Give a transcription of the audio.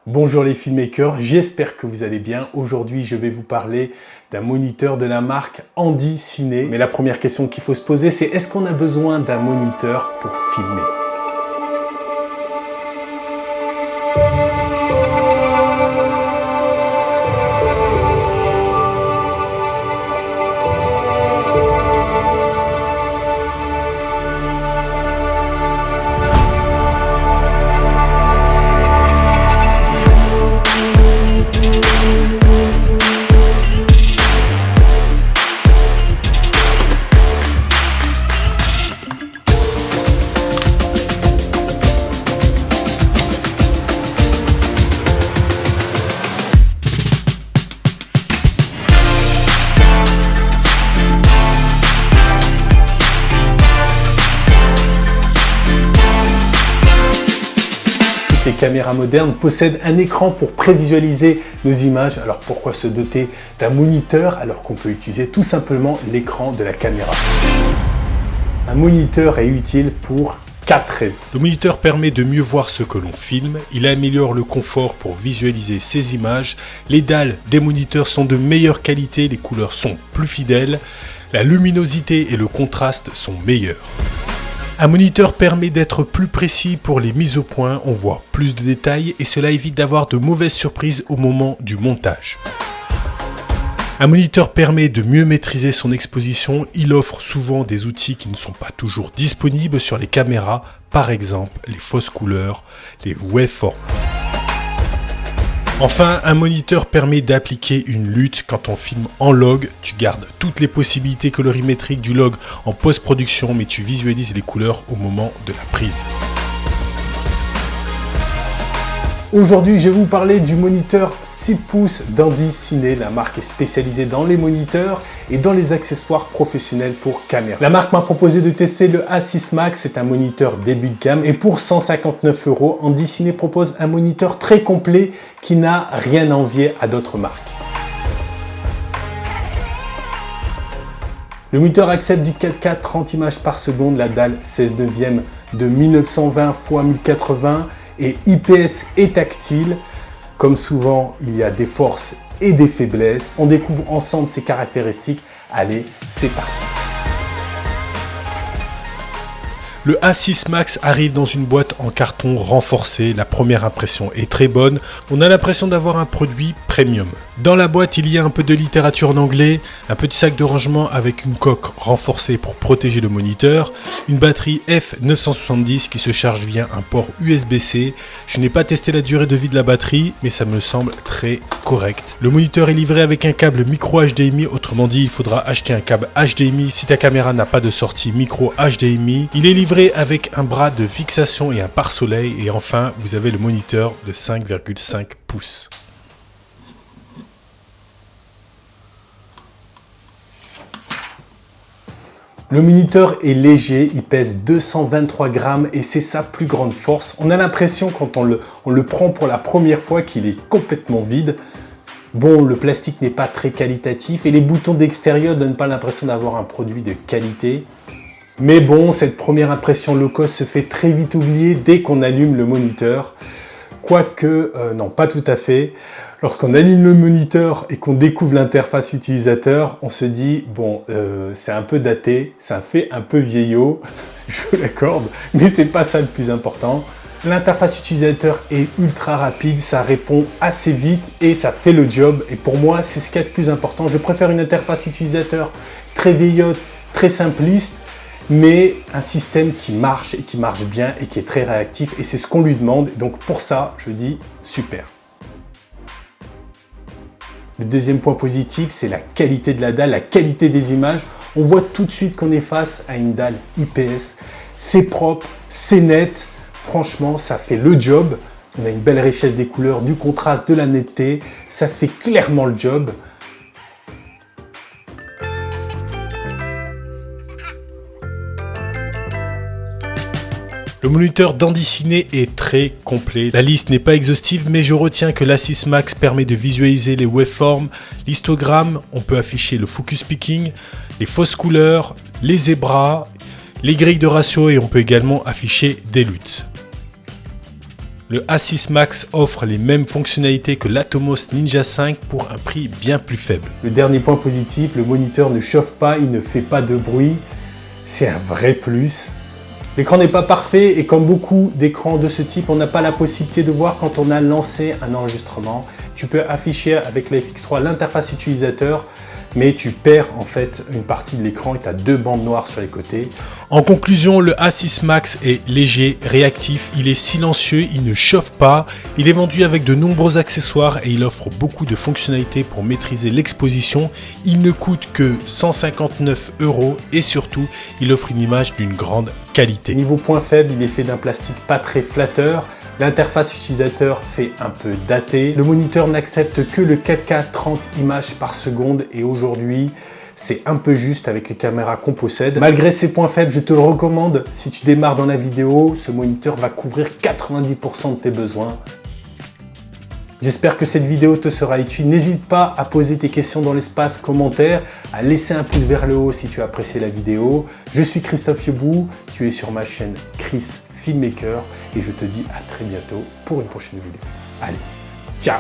Bonjour les filmmakers, j'espère que vous allez bien. Aujourd'hui, je vais vous parler d'un moniteur de la marque Handy Ciné. Mais la première question qu'il faut se poser, c'est est-ce qu'on a besoin d'un moniteur pour filmer ? Les caméras modernes possèdent un écran pour prévisualiser nos images. Alors pourquoi se doter d'un moniteur alors qu'on peut utiliser tout simplement l'écran de la caméra? Un moniteur est utile pour 4 raisons. Le moniteur permet de mieux voir ce que l'on filme, il améliore le confort pour visualiser ses images, les dalles des moniteurs sont de meilleure qualité, les couleurs sont plus fidèles, la luminosité et le contraste sont meilleurs. Un moniteur permet d'être plus précis pour les mises au point, on voit plus de détails et cela évite d'avoir de mauvaises surprises au moment du montage. Un moniteur permet de mieux maîtriser son exposition, il offre souvent des outils qui ne sont pas toujours disponibles sur les caméras, par exemple les fausses couleurs, les waveforms. Enfin, un moniteur permet d'appliquer une lutte quand on filme en log. Tu gardes toutes les possibilités colorimétriques du log en post-production, mais tu visualises les couleurs au moment de la prise. Aujourd'hui, je vais vous parler du moniteur 6 pouces d'Handy Ciné. La marque est spécialisée dans les moniteurs et dans les accessoires professionnels pour caméra. La marque m'a proposé de tester le A6 Max, c'est un moniteur début de gamme. Et pour 159 €, Handy Ciné propose un moniteur très complet qui n'a rien à envier à d'autres marques. Le moniteur accepte du 4K 30 images par seconde, la dalle 16/9 de 1920 x 1080 et IPS et tactile. Comme souvent, il y a des forces et des faiblesses. On découvre ensemble ses caractéristiques. Allez, c'est parti. Le A6 Max arrive dans une boîte en carton renforcé, la première impression est très bonne, on a l'impression d'avoir un produit premium. Dans la boîte, il y a un peu de littérature en anglais, un petit sac de rangement avec une coque renforcée pour protéger le moniteur, une batterie F970 qui se charge via un port USB-C. Je n'ai pas testé la durée de vie de la batterie, mais ça me semble très correct. Le moniteur est livré avec un câble micro HDMI, autrement dit, il faudra acheter un câble HDMI si ta caméra n'a pas de sortie micro HDMI. Il est livré avec un bras de fixation et un pare-soleil. Et enfin, vous avez le moniteur de 5,5 pouces. Le moniteur est léger, il pèse 223 grammes et c'est sa plus grande force. On a l'impression quand on le prend pour la première fois qu'il est complètement vide. Bon, le plastique n'est pas très qualitatif et les boutons d'extérieur ne donnent pas l'impression d'avoir un produit de qualité. Mais bon, cette première impression low cost se fait très vite oublier dès qu'on allume le moniteur. Quoique, non, pas tout à fait. Lorsqu'on allume le moniteur et qu'on découvre l'interface utilisateur, on se dit, bon, c'est un peu daté, ça fait un peu vieillot, je l'accorde, mais c'est pas ça le plus important. L'interface utilisateur est ultra rapide, ça répond assez vite et ça fait le job. Et pour moi, c'est ce qu'il y a de plus important. Je préfère une interface utilisateur très vieillotte, très simpliste, mais un système qui marche et qui marche bien et qui est très réactif. Et c'est ce qu'on lui demande. Donc pour ça, je dis super. Le deuxième point positif, c'est la qualité de la dalle, la qualité des images. On voit tout de suite qu'on est face à une dalle IPS. C'est propre, c'est net. Franchement, ça fait le job. On a une belle richesse des couleurs, du contraste, de la netteté. Ça fait clairement le job. Le moniteur d'Handy Ciné est très complet. La liste n'est pas exhaustive, mais je retiens que l'A6 Max permet de visualiser les waveforms, l'histogramme, on peut afficher le focus picking, les fausses couleurs, les zébras, les grilles de ratio et on peut également afficher des luttes. Le A6 Max offre les mêmes fonctionnalités que l'Atomos Ninja 5 pour un prix bien plus faible. Le dernier point positif, le moniteur ne chauffe pas, il ne fait pas de bruit. C'est un vrai plus. L'écran n'est pas parfait et comme beaucoup d'écrans de ce type, on n'a pas la possibilité de voir quand on a lancé un enregistrement. Tu peux afficher avec la FX3 l'interface utilisateur, mais tu perds en fait une partie de l'écran et tu as deux bandes noires sur les côtés. En conclusion, le A6 Max est léger, réactif, il est silencieux, il ne chauffe pas, il est vendu avec de nombreux accessoires et il offre beaucoup de fonctionnalités pour maîtriser l'exposition. Il ne coûte que 159 € et surtout, il offre une image d'une grande qualité. Niveau point faible, il est fait d'un plastique pas très flatteur. L'interface utilisateur fait un peu daté. Le moniteur n'accepte que le 4K 30 images par seconde et aujourd'hui, c'est un peu juste avec les caméras qu'on possède. Malgré ces points faibles, je te le recommande. Si tu démarres dans la vidéo, ce moniteur va couvrir 90% de tes besoins. J'espère que cette vidéo te sera utile. N'hésite pas à poser tes questions dans l'espace commentaire, à laisser un pouce vers le haut si tu as apprécié la vidéo. Je suis Christophe Yebout, tu es sur ma chaîne Chris Filmmaker et je te dis à très bientôt pour une prochaine vidéo. Allez, ciao!